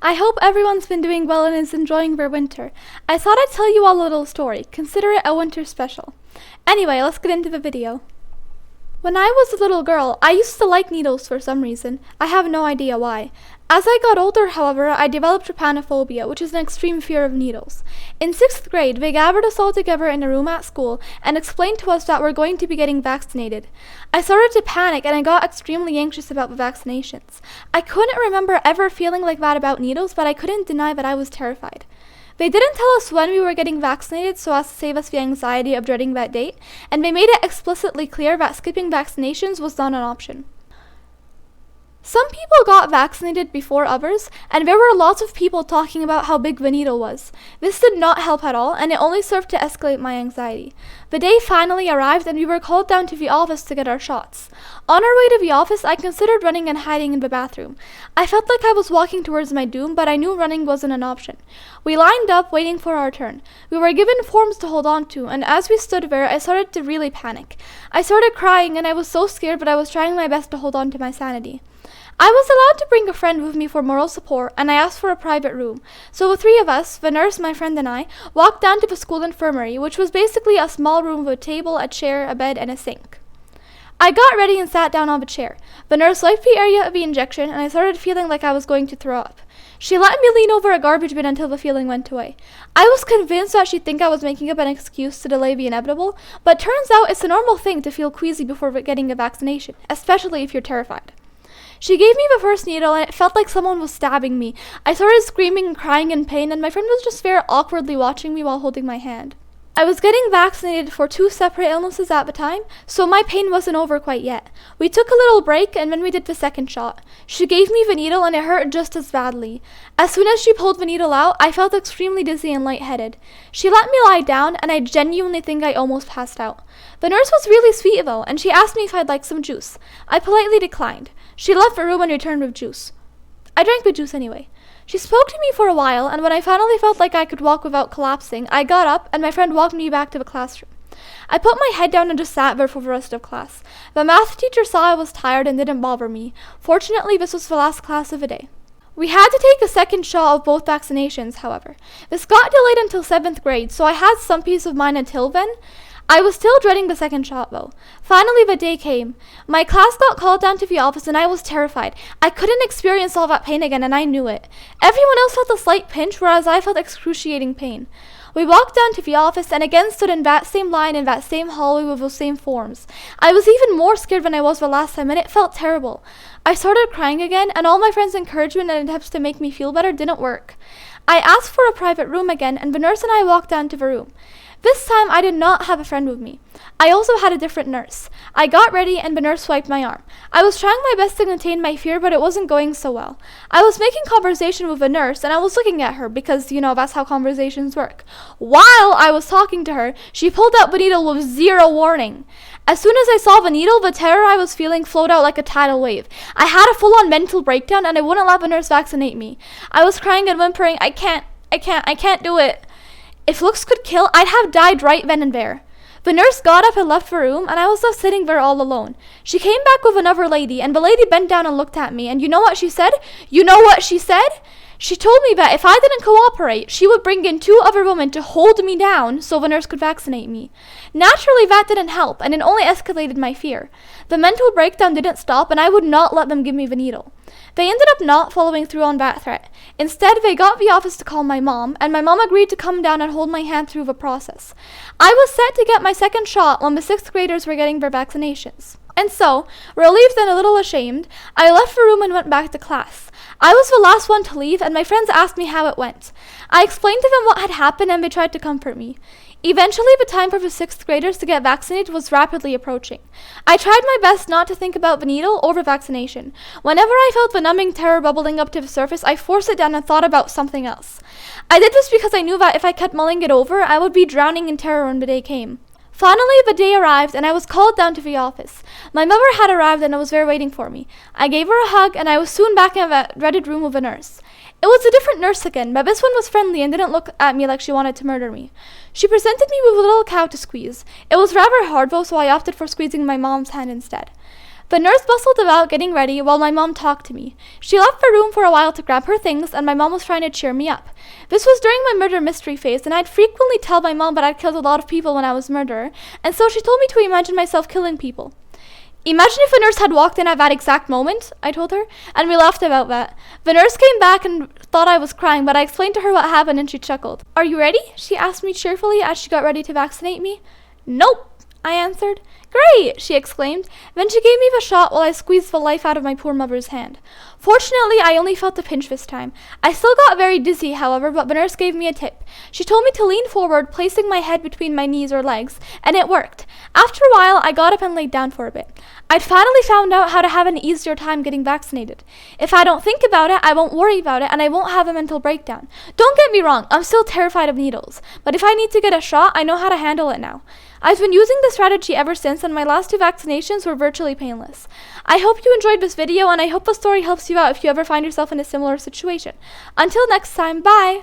I hope everyone's been doing well and is enjoying their winter. I thought I'd tell you all a little story. Consider it a winter special. Anyway, let's get into the video. When I was a little girl, I used to like needles for some reason. I have no idea why. As I got older, however, I developed trypanophobia, which is an extreme fear of needles. In 6th grade, they gathered us all together in a room at school and explained to us that we're going to be getting vaccinated. I started to panic and I got extremely anxious about the vaccinations. I couldn't remember ever feeling like that about needles, but I couldn't deny that I was terrified. They didn't tell us when we were getting vaccinated so as to save us the anxiety of dreading that date, and they made it explicitly clear that skipping vaccinations was not an option. Some people got vaccinated before others, and there were lots of people talking about how big the needle was. This did not help at all, and it only served to escalate my anxiety. The day finally arrived, and we were called down to the office to get our shots. On our way to the office, I considered running and hiding in the bathroom. I felt like I was walking towards my doom, but I knew running wasn't an option. We lined up, waiting for our turn. We were given forms to hold on to, and as we stood there, I started to really panic. I started crying, and I was so scared, but I was trying my best to hold on to my sanity. I was allowed to bring a friend with me for moral support, and I asked for a private room. So the three of us, the nurse, my friend, and I, walked down to the school infirmary, which was basically a small room with a table, a chair, a bed, and a sink. I got ready and sat down on the chair. The nurse wiped the area of the injection, and I started feeling like I was going to throw up. She let me lean over a garbage bin until the feeling went away. I was convinced that she'd think I was making up an excuse to delay the inevitable, but turns out it's a normal thing to feel queasy before getting a vaccination, especially if you're terrified. She gave me the first needle, and it felt like someone was stabbing me. I started screaming and crying in pain, and my friend was just very awkwardly watching me while holding my hand. I was getting vaccinated for 2 separate illnesses at the time, so my pain wasn't over quite yet. We took a little break, and then we did the second shot. She gave me the needle, and it hurt just as badly. As soon as she pulled the needle out, I felt extremely dizzy and lightheaded. She let me lie down, and I genuinely think I almost passed out. The nurse was really sweet, though, and she asked me if I'd like some juice. I politely declined. She left the room and returned with juice. I drank the juice anyway. She spoke to me for a while, and when I finally felt like I could walk without collapsing, I got up, and my friend walked me back to the classroom. I put my head down and just sat there for the rest of class. The math teacher saw I was tired and didn't bother me. Fortunately, this was the last class of the day. We had to take a second shot of both vaccinations, however. This got delayed until 7th grade, so I had some peace of mind until then. I was still dreading the second shot, though. Finally, the day came. My class got called down to the office, and I was terrified. I couldn't experience all that pain again, and I knew it. Everyone else felt a slight pinch, whereas I felt excruciating pain. We walked down to the office and again stood in that same line in that same hallway with those same forms. I was even more scared than I was the last time, and it felt terrible. I started crying again, and all my friends' encouragement and attempts to make me feel better didn't work. I asked for a private room again, and the nurse and I walked down to the room. This time, I did not have a friend with me. I also had a different nurse. I got ready, and the nurse swiped my arm. I was trying my best to contain my fear, but it wasn't going so well. I was making conversation with the nurse, and I was looking at her because, that's how conversations work. While I was talking to her, she pulled out the needle with zero warning. As soon as I saw the needle, the terror I was feeling flowed out like a tidal wave. I had a full-on mental breakdown, and I wouldn't let the nurse vaccinate me. I was crying and whimpering, I can't do it. If looks could kill, I'd have died right then and there. The nurse got up and left the room, and I was left sitting there all alone. She came back with another lady, and the lady bent down and looked at me, and you know what she said? She told me that if I didn't cooperate, she would bring in 2 other women to hold me down so the nurse could vaccinate me. Naturally, that didn't help, and it only escalated my fear. The mental breakdown didn't stop, and I would not let them give me the needle. They ended up not following through on that threat. Instead, they got the office to call my mom, and my mom agreed to come down and hold my hand through the process. I was set to get my second shot when the 6th graders were getting their vaccinations. And so, relieved and a little ashamed, I left the room and went back to class. I was the last one to leave, and my friends asked me how it went. I explained to them what had happened, and they tried to comfort me. Eventually, the time for the 6th graders to get vaccinated was rapidly approaching. I tried my best not to think about the needle or the vaccination. Whenever I felt the numbing terror bubbling up to the surface, I forced it down and thought about something else. I did this because I knew that if I kept mulling it over, I would be drowning in terror when the day came. Finally, the day arrived, and I was called down to the office. My mother had arrived and was there waiting for me. I gave her a hug, and I was soon back in that dreaded room with a nurse. It was a different nurse again, but this one was friendly and didn't look at me like she wanted to murder me. She presented me with a little cow to squeeze. It was rather hard though, so I opted for squeezing my mom's hand instead. The nurse bustled about getting ready while my mom talked to me. She left the room for a while to grab her things, and my mom was trying to cheer me up. This was during my murder mystery phase, and I'd frequently tell my mom that I'd killed a lot of people when I was a murderer, and so she told me to imagine myself killing people. Imagine if a nurse had walked in at that exact moment, I told her, and we laughed about that. The nurse came back and thought I was crying, but I explained to her what happened and she chuckled. "Are you ready?" she asked me cheerfully as she got ready to vaccinate me. "Nope," I answered. "Great," she exclaimed. Then she gave me the shot while I squeezed the life out of my poor mother's hand. Fortunately, I only felt the pinch this time. I still got very dizzy, however, but the nurse gave me a tip. She told me to lean forward, placing my head between my knees or legs, and it worked. After a while, I got up and laid down for a bit. I'd finally found out how to have an easier time getting vaccinated. If I don't think about it, I won't worry about it, and I won't have a mental breakdown. Don't get me wrong, I'm still terrified of needles, but if I need to get a shot, I know how to handle it now. I've been using this strategy ever since, and my last 2 vaccinations were virtually painless. I hope you enjoyed this video, and I hope the story helps you out if you ever find yourself in a similar situation. Until next time, bye!